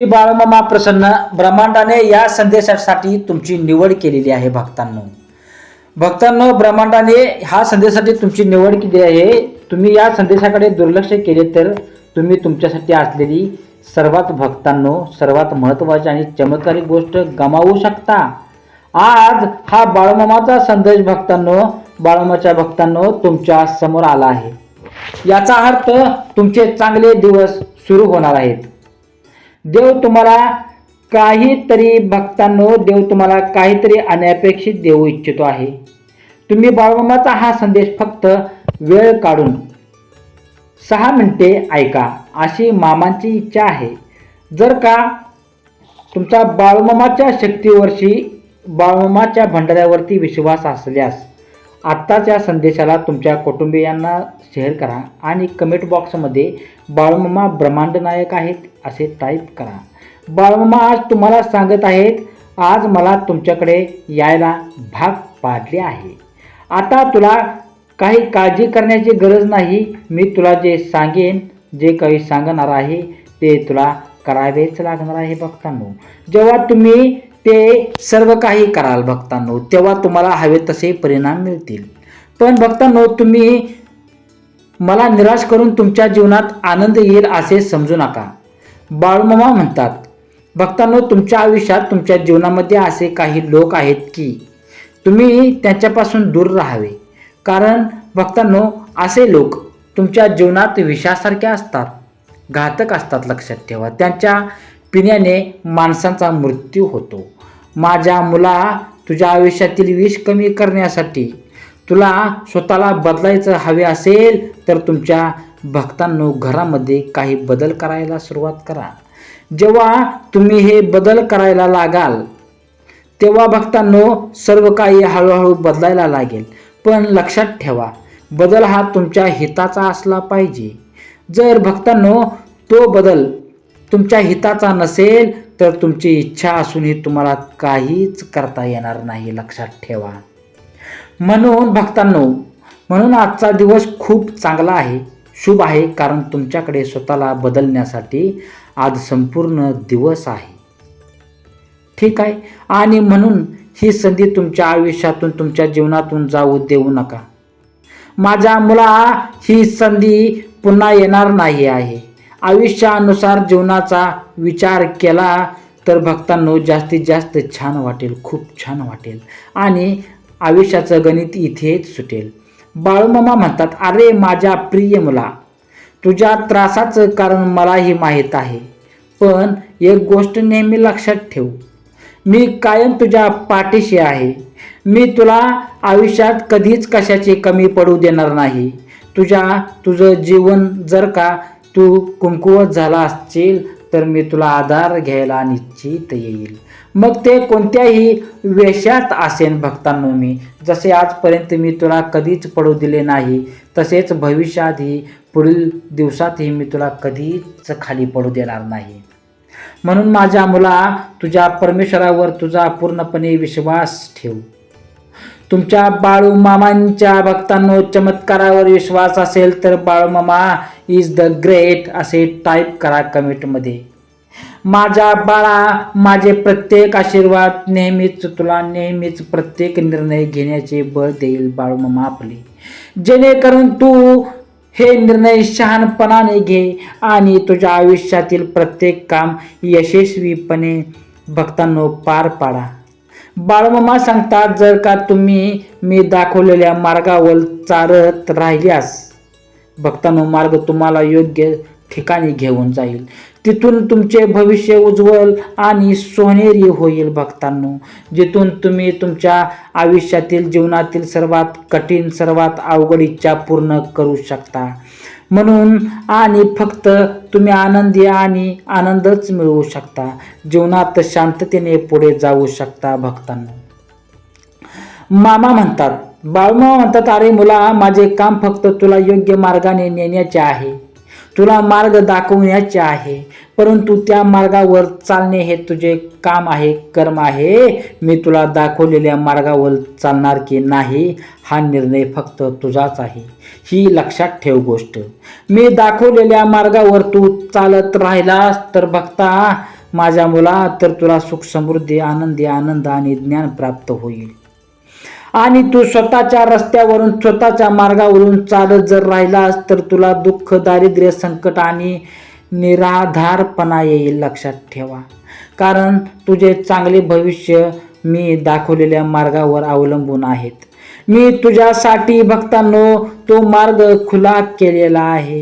बाळमामा प्रसन्न ब्रह्मांडाने या संदेशासाठी तुमची निवड केलेली आहे भक्तांनो ब्रह्मांडाने हा संदेशासाठी तुमची निवड केली आहे। तुम्ही या संदेशाकडे दुर्लक्ष केले तर तुम्ही तुमच्यासाठी असलेली सर्वात महत्त्वाची आणि चमत्कारिक गोष्ट गमावू शकता। आज हा बाळमामाचा संदेश बाळमामाच्या भक्तांनो तुमच्या समोर आला आहे। याचा अर्थ तुमचे चांगले दिवस सुरू होणार आहेत। देव तुम्हाला काहीतरी अनपेक्षित देऊ इच्छितो आहे। तुम्ही बाळमामाचा हा संदेश फक्त वेळ काढून 6 मिनिटे ऐका अशी मामांची इच्छा आहे। जर का तुमचा बाळमामाच्या भंडाऱ्यावरती विश्वास असल्यास आत्ताच या संदेशाला तुमच्या कुटुंबियांना शेअर करा आणि कमेंट बॉक्समध्ये बाळमामा ब्रह्मांड नायक आहेत असे टाईप करा। बाळमामा आज तुम्हाला सांगत आहेत, आज मला तुमच्याकडे यायला भाग पाडले आहे। आता तुला काही काळजी करण्याची गरज नाही। मी तुला जे काही सांगणार आहे ते तुला करावेच लागणार आहे। भक्तांनो, जेव्हा तुम्ही ते सर्व काही कराल भक्तांनो, तेव्हा तुम्हाला हवे तसे परिणाम मिळतील। पण भक्तांनो, तुम्ही मला निराश करून तुमच्या जीवनात आनंद येईल असे समजू नका। बाळमामा म्हणतात, भक्तांनो, तुमच्या आयुष्यात तुमच्या जीवनामध्ये असे काही लोक आहेत की तुम्ही त्यांच्यापासून दूर राहावे। कारण भक्तांनो, असे लोक तुमच्या जीवनात विषासारखे असतात, घातक असतात। लक्षात ठेवा, त्यांच्या पिण्याने माणसांचा मृत्यू होतो। माझ्या मुला, तुझ्या आयुष्यातील विष कमी करण्यासाठी तुला स्वतःला बदलायचं हवे असेल तर तुमच्या भक्तांनो घरामध्ये काही बदल करायला सुरुवात करा। जेव्हा तुम्ही हे बदल करायला लागाल तेव्हा भक्तांनो सर्व काही हळूहळू बदलायला लागेल। पण लक्षात ठेवा, बदल हा तुमच्या हिताचा असला पाहिजे। जर भक्तांनो तो बदल तुमच्या हिताचा नसेल तर तुमची इच्छा असूनही तुम्हाला काहीच करता येणार नाही। लक्षात ठेवा। म्हणून भक्तांनो, आजचा दिवस खूप चांगला आहे, शुभ आहे, कारण तुमच्याकडे स्वतःला बदलण्यासाठी आज संपूर्ण दिवस आहे। ठीक आहे, आणि म्हणून ही संधी तुमच्या आयुष्यातून तुमच्या जीवनातून जाऊ देऊ नका। माझ्या मुला, ही संधी पुन्हा येणार नाही आहे। आयुष्यानुसार जीवनाचा विचार केला तर भक्तांनो जास्तीत जास्त छान वाटेल, खूप छान वाटेल आणि आयुष्याचं गणित इथेच सुटेल। बाळमामा म्हणतात, अरे माझ्या प्रिय मुला, तुझ्या त्रासाचं कारण मलाही माहीत आहे। पण एक गोष्ट नेहमी लक्षात ठेव, मी कायम तुझ्या पाठीशी आहे। मी तुला आयुष्यात कधीच कशाची कमी पडू देणार नाही। तुझं जीवन जर का तू कमकुवत झाला असशील तर मी तुला आधार घ्यायला निश्चित येईल। मग ते कोणत्याही वेशात असेल भक्तांनो, मी जसे आजपर्यंत मी तुला कधीच पडू दिले नाही तसेच भविष्यातही पुढील दिवसातही मी तुला कधीच खाली पडू देणार नाही। म्हणून माझ्या मुला, तुझ्या परमेश्वरावर तुझा पूर्णपणे विश्वास ठेव। तुमच्या बाळूमामांच्या भक्तांनो चमत्कारावर विश्वास असेल तर बाळूमामा इज द ग्रेट असे टाईप करा कमेंटमध्ये। माझ्या बाळा, माझे प्रत्येक आशीर्वाद नेहमीच प्रत्येक निर्णय घेण्याचे बळ देईल बाळूमामा आपले, जेणेकरून तू हे निर्णय शहाणपणाने घे आणि तुझ्या आयुष्यातील प्रत्येक काम यशस्वीपणे भक्तांनो पार पाडा। बाळमामा सांगतात, जर का तुम्ही मी दाखवलेल्या मार्गावर चालत राहिल्यास भक्तांनो, मार्ग तुम्हाला योग्य ठिकाणी घेऊन जाईल। तिथून तुमचे भविष्य उज्ज्वल आणि सोनेरी होईल भक्तांनो, जिथून तुम्ही तुमच्या आयुष्यातील जीवनातील सर्वात कठीण, सर्वात अवघड इच्छा पूर्ण करू शकता। म्हणून आणि फक्त तुम्ही आनंदी आणि आनंदच मिळवू शकता, जीवनात शांततेने पुढे जाऊ शकता भक्तांनो। बाळमामा म्हणतात, अरे मुला, माझे काम फक्त तुला योग्य मार्गाने नेण्याचे आहे, तुला मार्ग दाखवण्याचे आहे, परंतु त्या मार्गावर चालणे हे तुझे काम आहे, कर्म आहे। मी तुला दाखवलेल्या मार्गावर चालणार की नाही हा निर्णय फक्त तुझाच आहे, ही लक्षात ठेव गोष्ट। मी दाखवलेल्या मार्गावर तू चालत राहिलास तर भक्ता माझ्या मुला, तर तुला सुख समृद्धी, आनंद आणि ज्ञान प्राप्त होईल. आणि तू स्वतःच्या रस्त्यावरून, स्वतःच्या मार्गावरून चालत जर राहिलास तर तुला दुःख, दारिद्र्य, संकट आणि निराधारपणा येईल. लक्षात ठेवा, कारण तुझे चांगले भविष्य मी दाखवलेल्या मार्गावर अवलंबून आहेत. मी तुझ्यासाठी भक्तांनो तो मार्ग खुला केलेला आहे.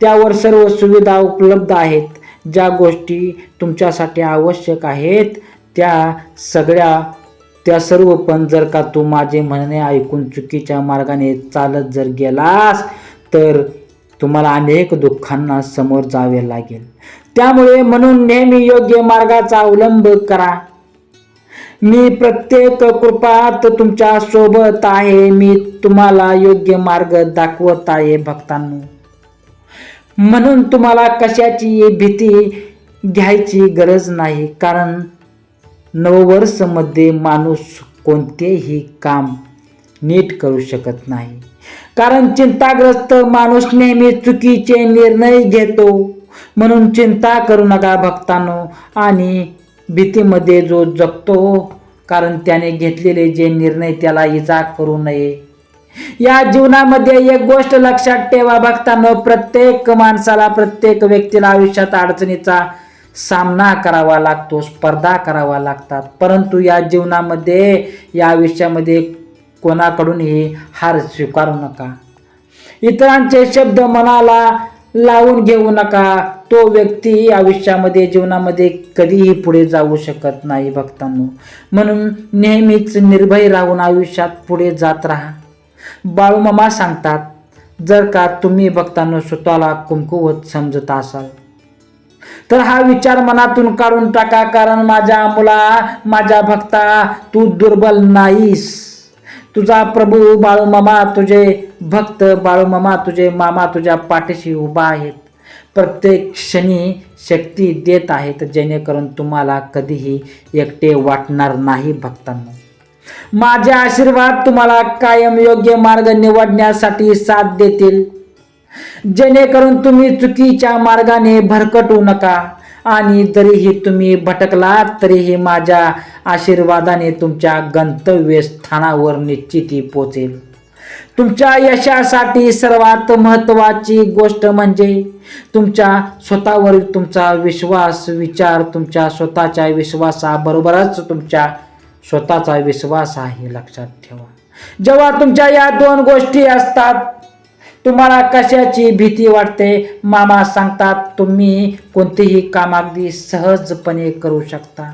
त्यावर सर्व सुविधा उपलब्ध आहेत. ज्या गोष्टी तुमच्यासाठी आवश्यक आहेत त्या सर्व, पण जर का तू माझे म्हणणे ऐकून चुकीच्या मार्गाने चालत जर गेलास तर तुम्हाला अनेक दुःखांना समोर जावे लागेल. त्यामुळे म्हणून नेहमी योग्य मार्गाचा अवलंब करा. मी प्रत्येक कृपात तुमच्या सोबत आहे. मी तुम्हाला योग्य मार्ग दाखवत आहे भक्तांनो. म्हणून तुम्हाला कशाची भीती घ्यायची गरज नाही, कारण नववर्षामध्ये माणूस कोणतेही काम नीट करू शकत नाही. कारण चिंताग्रस्त माणूस नेहमी चुकीचे निर्णय घेतो. म्हणून चिंता करू नका भक्तांनो, आणि भीतीमध्ये जो जगतो, कारण त्याने घेतलेले जे निर्णय त्याला इजा करू नये. या जीवनामध्ये एक गोष्ट लक्षात ठेवा भक्तांनो, प्रत्येक माणसाला, प्रत्येक व्यक्तीला आयुष्यात अडचणीचा सामना करावा लागतो, स्पर्धा करावा लागतात. परंतु या जीवनामध्ये, या आयुष्यामध्ये कोणाकडूनही हार स्वीकारू नका. इतरांचे शब्द मनाला लावून घेऊ नका. तो व्यक्ती आयुष्यामध्ये, जीवनामध्ये कधीही पुढे जाऊ शकत नाही भक्तांनो. म्हणून नेहमीच निर्भय राहून आयुष्यात पुढे जात राहा. बाळूमामा सांगतात, जर का तुम्ही भक्तांनो स्वतःला कमकुवत समजत असाल तर हा विचार मनातून काढून टाका. कारण माझ्या मुला, माझ्या भक्ता, तू दुर्बल नाहीस. तुझा प्रभू बाळूमामा, तुझे भक्त बाळूमामा, तुझे मामा तुझ्या पाठीशी उभा आहेत. प्रत्येक क्षणी शक्ती देत आहेत, जेणेकरून तुम्हाला कधीही एकटे वाटणार नाही भक्तांनो. माझे आशीर्वाद तुम्हाला कायम योग्य मार्ग निवडण्यासाठी साथ देतील, जेणेकरून तुम्ही चुकीच्या मार्गाने भरकटू नका. आणि जरीही तुम्ही भटकलात तरीही माझ्या आशीर्वादाने तुमच्या गंतव्यस्थानावर निश्चिती पोचेल. तुमच्या यशासाठी सर्वात महत्त्वाची गोष्ट म्हणजे तुमच्या स्वतःवर तुमचा विश्वास. विचार तुमच्या स्वतःच्या विश्वासाबरोबरच तुमच्या स्वतःचा विश्वास आहे. लक्षात ठेवा, जेव्हा तुमच्या या दोन गोष्टी असतात, तुम्हाला कशाची भीती वाटते? मामा सांगतात, तुम्ही कोणतेही काम अगदी सहजपणे करू शकता.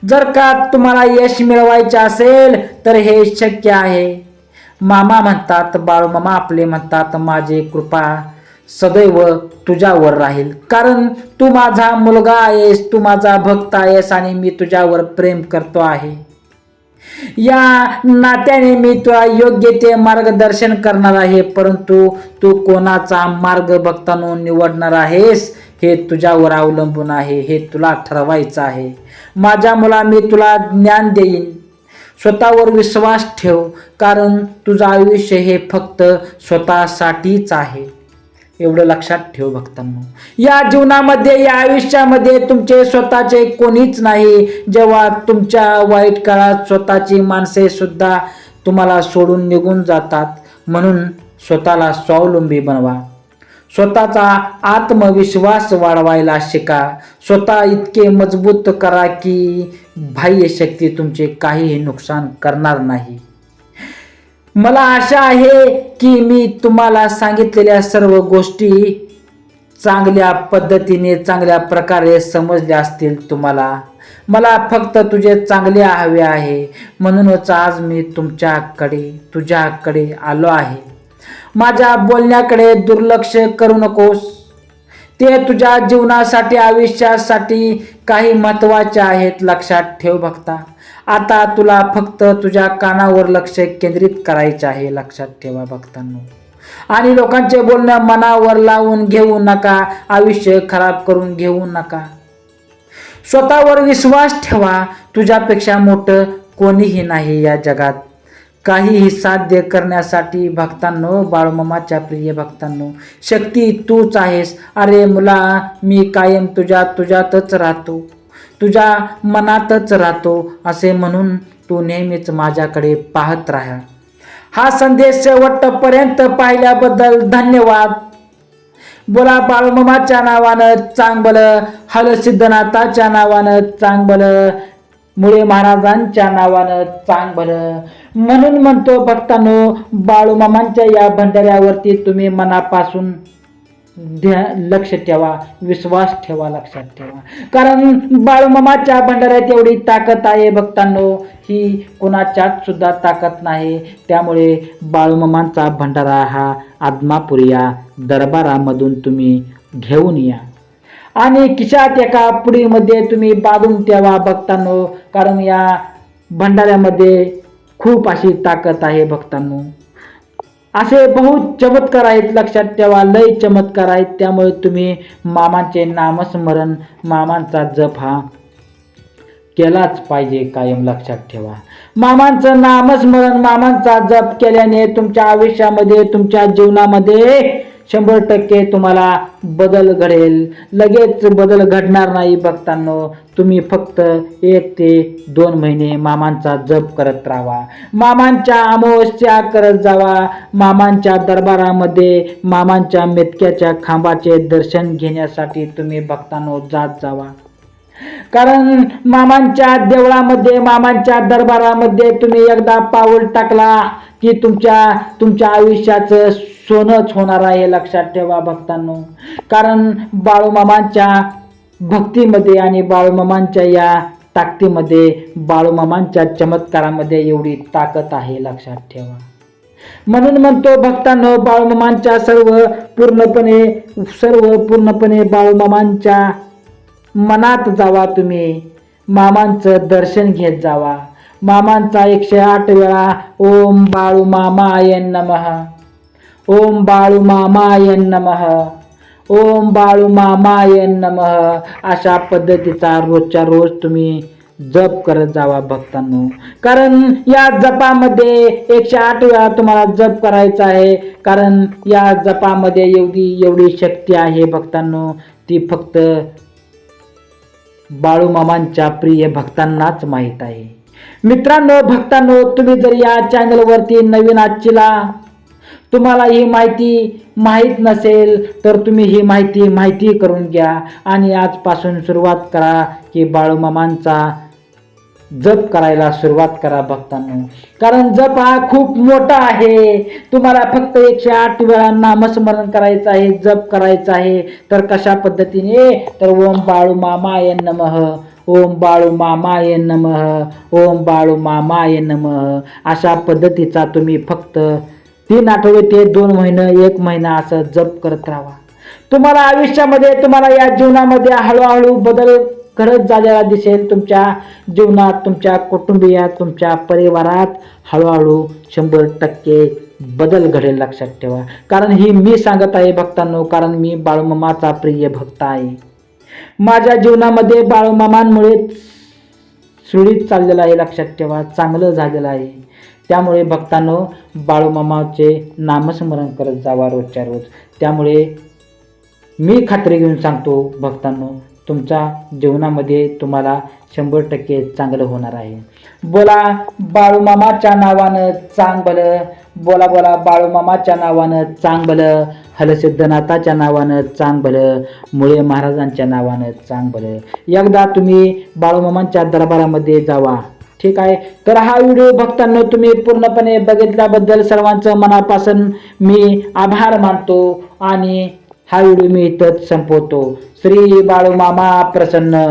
जर का तुम्हाला यश मिळवायचे असेल तर हे शक्य आहे. मामा म्हणतात, बाळूमामा आपले म्हणतात, माझी कृपा सदैव तुझ्यावर राहील, कारण तू माझा मुलगा आहेस, तू माझा भक्त आहेस आणि मी तुझ्यावर प्रेम करतो आहे. या नात्याने मी तुला योग्य ते मार्गदर्शन करणार आहे. परंतु तू कोणाचा मार्ग भक्तांनो निवडणार आहेस हे तुझ्यावर अवलंबून आहे. हे तुला ठरवायचं आहे. माझ्या मुला, मी तुला ज्ञान देईन. स्वतःवर विश्वास ठेव, कारण तुझं आयुष्य हे फक्त स्वतःसाठीच आहे. एवढं लक्षात ठेव भक्तांनो. या जीवनामध्ये, या आयुष्यामध्ये तुमचे स्वतःचे कोणीच नाही. जेव्हा तुमच्या वाईट काळात स्वतःची माणसे सुद्धा तुम्हाला सोडून निघून जातात. म्हणून स्वतःला स्वावलंबी बनवा. स्वतःचा आत्मविश्वास वाढवायला शिका. स्वतः इतके मजबूत करा की बाह्य शक्ती तुमचे काहीही नुकसान करणार नाही. मला आशा आहे की मी तुम्हाला सांगितलेल्या सर्व गोष्टी चांगल्या पद्धतीने, चांगल्या प्रकारे समजल्या असतील तुम्हाला. मला फक्त तुझे चांगले हवे आहे, म्हणूनच आज मी तुझ्याकडे आलो आहे. माझ्या बोलण्याकडे दुर्लक्ष करू नकोस. ते तुझ्या जीवनासाठी, आयुष्यासाठी काही महत्त्वाचे आहेत. लक्षात ठेव भक्ता. आता तुला फक्त तुझ्या कानावर लक्ष केंद्रित करायचे आहे. लक्षात ठेवा भक्तांनो. आणि लोकांचे बोलणं मनावर लावून घेऊ नका. आयुष्य खराब करून घेऊ नका. स्वतःवर विश्वास ठेवा. तुझ्यापेक्षा मोठं कोणीही नाही या जगात. काहीही साध्य करण्यासाठी भक्तांनो, बाळूमामाच्या प्रिय भक्तांनो, शक्ती तूच आहेस. अरे मुला, मी कायम तुझ्यातच राहतो, तुझ्या मनातच राहतो असे म्हणून तू नेहमीच माझ्याकडे पाहत राहा. हा संदेश शेवटपर्यंत पाहिल्याबद्दल धन्यवाद. बोला बाळूमामाच्या नावानं चांगलं, हल सिद्धनाथाच्या नावानं चांगलं, मुळे महाराजांच्या नावानं चांगलं. म्हणून म्हणतो भक्तांनो, बाळूमामांच्या या भंडाऱ्यावरती तुम्ही मनापासून लक्ष ठेवा, विश्वास ठेवा, लक्षात ठेवा. कारण बाळूमामाच्या भंडाऱ्यात एवढी ताकद आहे भक्तांनो, ही कोणाच्यात सुद्धा ताकद नाही. त्यामुळे बाळूमामांचा भंडारा हा आदमापूर या दरबारामधून तुम्ही घेऊन या आणि खिशात एका पुडीमध्ये तुम्ही बांधून ठेवा भक्तांनो. कारण या भंडाऱ्यामध्ये खूप अशी ताकद आहे भक्तांनो. असे बहुत चमत्कार आहेत, लक्षात ठेवा, लय चमत्कार आहेत. त्यामुळे तुम्ही मामांचे नामस्मरण, मामांचा जप हा केलाच पाहिजे कायम, लक्षात ठेवा. मामांचं नामस्मरण, मामांचा जप केल्याने तुमच्या आयुष्यामध्ये, तुमच्या जीवनामध्ये 100% तुम्हाला बदल घडेल. लगेच बदल घडणार नाही भक्तांनो. तुम्ही फक्त 1 ते 2 महिने मामांचा जप करत राहा, मामांच्या अमावस्या करत जावा, मामांच्या दरबारामध्ये मामांच्या मेतक्याच्या खांबाचे दर्शन घेण्यासाठी तुम्ही भक्तांनो जात जावा. कारण मामांच्या देवळामध्ये, मामांच्या दरबारामध्ये तुम्ही एकदा पाऊल टाकला की तुमच्या आयुष्याचं सोनंच होणार आहे, लक्षात ठेवा भक्तांनो. कारण बाळूमामांच्या भक्तीमध्ये आणि बाळूमामांच्या या ताकदीमध्ये, बाळूमामांच्या चमत्कारामध्ये एवढी ताकद आहे, लक्षात ठेवा. म्हणून म्हणतो भक्तांनो, बाळूमामांच्या सर्व पूर्णपणे बाळूमामांच्या मनात जावा, तुम्ही मामांचं दर्शन घेत जावा. मामांचा 108 वेळा ओम बाळूमामाय नमः, ओम बाळूमामाय नमः, ओम बाळूमामाय नमः अशा पद्धतीचा रोजच्या रोज तुम्ही जप करत जावा भक्तांनो. कारण या जपामध्ये 108 वेळा तुम्हाला जप करायचा आहे. कारण या जपामध्ये एवढी शक्ती आहे भक्तांनो, ती फक्त बाळूमामांच्या प्रिय भक्तांनाच माहीत आहे. मित्रांनो, भक्तांनो, तुम्ही जर या चॅनलवरती नवीन आजचीला, तुम्हाला ही माहिती माहीत नसेल तर तुम्ही ही माहिती करून घ्या आणि आजपासून सुरुवात करा की बाळूमामांचा जप करायला सुरुवात करा भक्तांनो. कारण जप हा खूप मोठा आहे. तुम्हाला फक्त 108 वेळा नामस्मरण करायचं आहे, जप करायचा आहे. तर कशा पद्धतीने, तर ओम बाळूमामाय नमः, ओम बाळूमामाय नमः, ओम बाळूमामाय नमः अशा पद्धतीचा तुम्ही फक्त 3 आठवडे ते 2 महिने, 1 महिना असं जप करत राहा. तुम्हाला आयुष्यामध्ये, तुम्हाला या जीवनामध्ये हळूहळू बदल घडत झालेला दिसेल. तुमच्या जीवनात, तुमच्या कुटुंबियात, तुमच्या परिवारात हळूहळू 100% बदल घडेल, लक्षात ठेवा. कारण ही मी सांगत आहे भक्तांनो, कारण मी बाळूमामाचा प्रिय भक्त आहे. माझ्या जीवनामध्ये बाळूमामांमुळे सुरळीत चाललेलं आहे, लक्षात ठेवा, चांगलं झालेलं आहे. त्यामुळे भक्तांनो, बाळूमामाचे नामस्मरण करत जावा रोजच्या रोज. त्यामुळे मी खात्री घेऊन सांगतो भक्तांनो, तुमच्या जीवनामध्ये तुम्हाला 100% चांगलं होणार आहे. बोला बाळूमामाच्या नावानं चांगलं, बोला बोला बाळूमामाच्या नावानं चांगलं, हलसिद्धनाथाच्या नावानं चांगलं, मुळे महाराजांच्या नावानं चांगलं. एकदा तुम्ही बाळूमामांच्या दरबारामध्ये जावा, ठीक आहे. तर हा व्हिडिओ भक्तांनो तुम्ही पूर्णपणे बघितल्याबद्दल सर्वांचं मनापासून मी आभार मानतो आणि हा व्हिडिओ मी इथंच संपवतो. श्री बाळूमामा प्रसन्न.